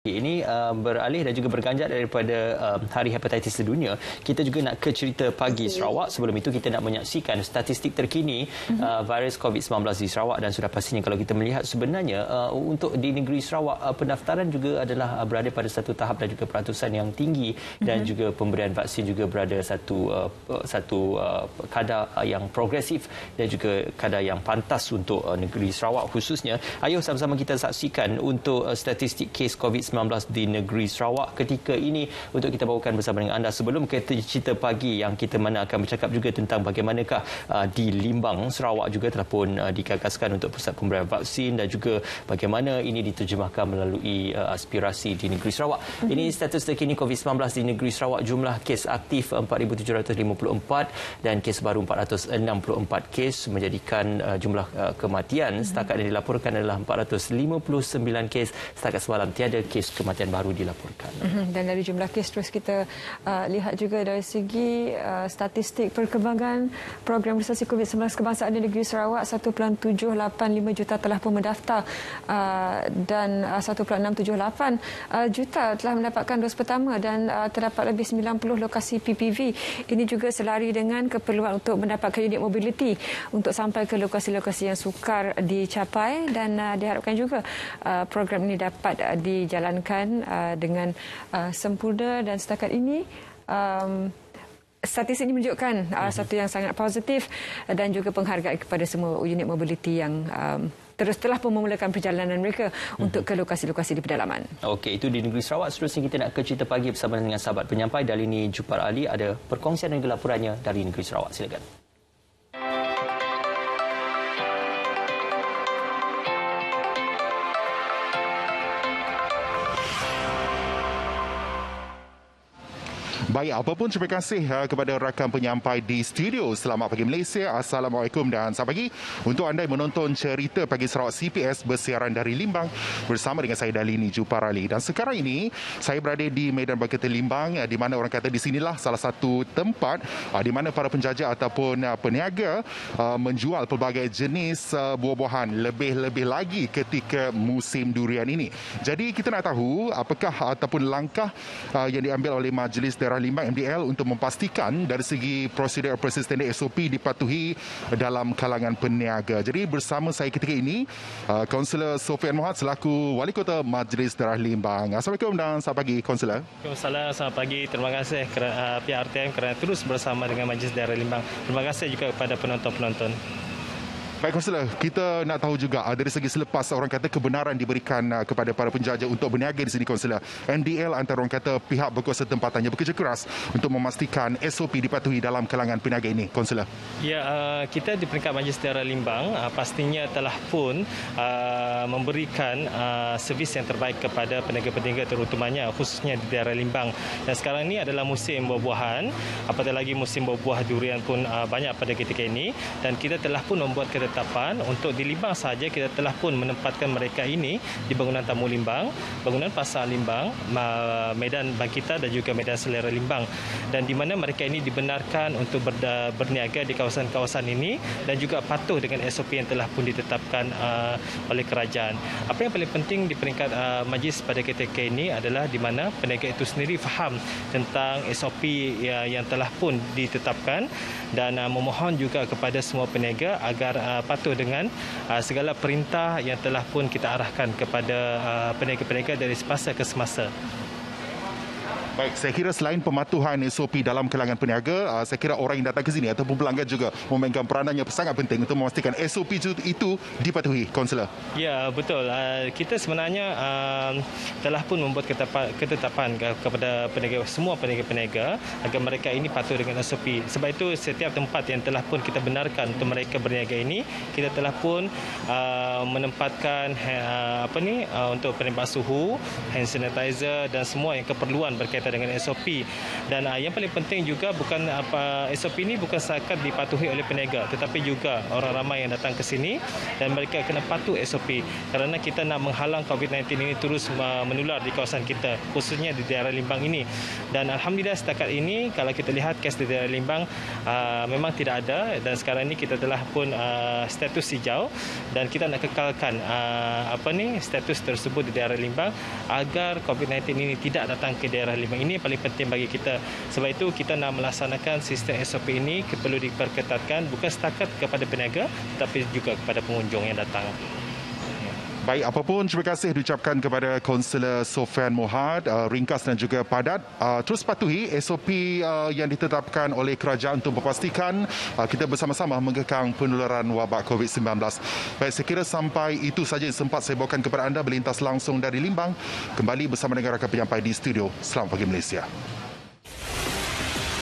Ini beralih dan juga berganjak daripada Hari Hepatitis Sedunia. Kita juga nak ke cerita pagi Sarawak. Sebelum itu kita nak menyaksikan statistik terkini virus COVID-19 di Sarawak, dan sudah pastinya kalau kita melihat sebenarnya untuk di negeri Sarawak pendaftaran juga adalah berada pada satu tahap dan juga peratusan yang tinggi, dan juga pemberian vaksin juga berada satu kadar yang progresif dan juga kadar yang pantas untuk negeri Sarawak khususnya. Ayuh sama-sama kita saksikan untuk statistik kes COVID-19 di negeri Sarawak ketika ini untuk kita bawakan bersama dengan anda. Sebelum ke cerita pagi yang kita mana akan bercakap juga tentang bagaimanakah di Limbang, Sarawak juga telah pun digagaskan untuk pusat pemberian vaksin dan juga bagaimana ini diterjemahkan melalui aspirasi di negeri Sarawak. Ini status terkini COVID-19 di negeri Sarawak. Jumlah kes aktif 4,754 dan kes baru 464 kes, menjadikan jumlah kematian setakat yang dilaporkan adalah 459 kes. Setakat semalam tiada kes kematian baru dilaporkan. Dan dari jumlah kes terus kita lihat juga dari segi statistik perkembangan program imunisasi COVID-19 kebangsaan di negeri Sarawak, 1.785 juta telah pun mendaftar dan 1.678 juta telah mendapatkan dos pertama, dan terdapat lebih 90 lokasi PPV. Ini juga selari dengan keperluan untuk mendapatkan unit mobiliti untuk sampai ke lokasi-lokasi yang sukar dicapai, dan diharapkan juga program ini dapat dijalankan dengan sempurna. Dan setakat ini statistik ini menunjukkan satu yang sangat positif, dan juga penghargaan kepada semua unit mobiliti yang telah pun memulakan perjalanan mereka untuk ke lokasi-lokasi di pedalaman. Okey, itu di negeri Sarawak. Seterusnya kita nak ke cerita pagi bersama dengan sahabat penyampai Dalini Jupar Ali. Ada perkongsian dan laporannya dari negeri Sarawak. Silakan. Baik, apapun terima kasih kepada rakan penyampai di studio. Selamat pagi Malaysia, Assalamualaikum dan selamat pagi untuk anda yang menonton cerita Pagi Sarawak CPS bersiaran dari Limbang bersama dengan saya Dalini Jupar Ali. Dan sekarang ini saya berada di Medan Berkata Limbang, di mana orang kata di sinilah salah satu tempat di mana para penjajah ataupun peniaga menjual pelbagai jenis buah-buahan, lebih-lebih lagi ketika musim durian ini. Jadi kita nak tahu apakah ataupun langkah yang diambil oleh Majlis Daerah Limbang MDL untuk memastikan dari segi prosedur standard SOP dipatuhi dalam kalangan peniaga. Jadi bersama saya ketika ini Kaunselor Sofian Muhammad selaku Wali Kota Majlis Daerah Limbang. Assalamualaikum dan selamat pagi Kaunselor. Waalaikumsalam, selamat pagi. Terima kasih pihak RTM kerana terus bersama dengan Majlis Daerah Limbang. Terima kasih juga kepada penonton-penonton. Baik Kaunselor, kita nak tahu juga dari segi selepas orang kata kebenaran diberikan kepada para penjajah untuk berniaga di sini Kaunselor, MDL antara orang kata pihak berkuasa tempatannya bekerja keras untuk memastikan SOP dipatuhi dalam kalangan peniaga ini Kaunselor. Ya, kita di peringkat Majlis Daerah Limbang pastinya telah pun memberikan servis yang terbaik kepada peniaga-peniaga terutamanya khususnya di daerah Limbang. Dan sekarang ini adalah musim buah-buahan, apatah lagi musim buah-buah durian pun banyak pada ketika ini, dan kita telah pun membuat ketetapan untuk di Limbang saja. Kita telah pun menempatkan mereka ini di bangunan tamu Limbang, bangunan pasar Limbang, medan Bangkita dan juga medan Selera Limbang, dan di mana mereka ini dibenarkan untuk berniaga di kawasan-kawasan ini dan juga patuh dengan SOP yang telah pun ditetapkan oleh kerajaan. Apa yang paling penting di peringkat majlis pada ketika ini adalah di mana peniaga itu sendiri faham tentang SOP yang telah pun ditetapkan, dan memohon juga kepada semua peniaga agar patuh dengan segala perintah yang telah pun kita arahkan kepada peniaga-peniaga dari semasa ke semasa. Baik, saya kira selain pematuhan SOP dalam kalangan peniaga, saya kira orang yang datang ke sini ataupun pelanggan juga memainkan peranan yang sangat penting untuk memastikan SOP itu dipatuhi, Kaunselor. Ya, betul. Kita sebenarnya telah pun membuat ketetapan kepada peniaga, semua peniaga-peniaga agar mereka ini patuh dengan SOP. Sebab itu setiap tempat yang telah pun kita benarkan untuk mereka berniaga ini, kita telah pun menempatkan untuk penembak suhu, hand sanitizer dan semua yang keperluan berkaitan sesuai dengan SOP. Dan yang paling penting juga bukan SOP ini bukan sekadar dipatuhi oleh peniaga, tetapi juga orang ramai yang datang ke sini dan mereka kena patuh SOP kerana kita nak menghalang COVID-19 ini terus menular di kawasan kita, khususnya di daerah Limbang ini. Dan alhamdulillah setakat ini kalau kita lihat kes di daerah Limbang memang tidak ada, dan sekarang ini kita telah pun status hijau dan kita nak kekalkan status tersebut di daerah Limbang agar COVID-19 ini tidak datang ke daerah Limbang. Ini paling penting bagi kita. Sebab itu kita nak melaksanakan sistem SOP ini perlu diperketatkan bukan setakat kepada peniaga tetapi juga kepada pengunjung yang datang. Baik, apapun, terima kasih diucapkan kepada Kaunselor Sofian Mohad, ringkas dan juga padat. Terus patuhi SOP yang ditetapkan oleh kerajaan untuk memastikan kita bersama-sama mengekang penularan wabak COVID-19. Baik, saya kira sampai itu saja yang sempat saya bawakan kepada anda berlintas langsung dari Limbang. Kembali bersama dengan rakan penyampai di studio. Selamat pagi Malaysia.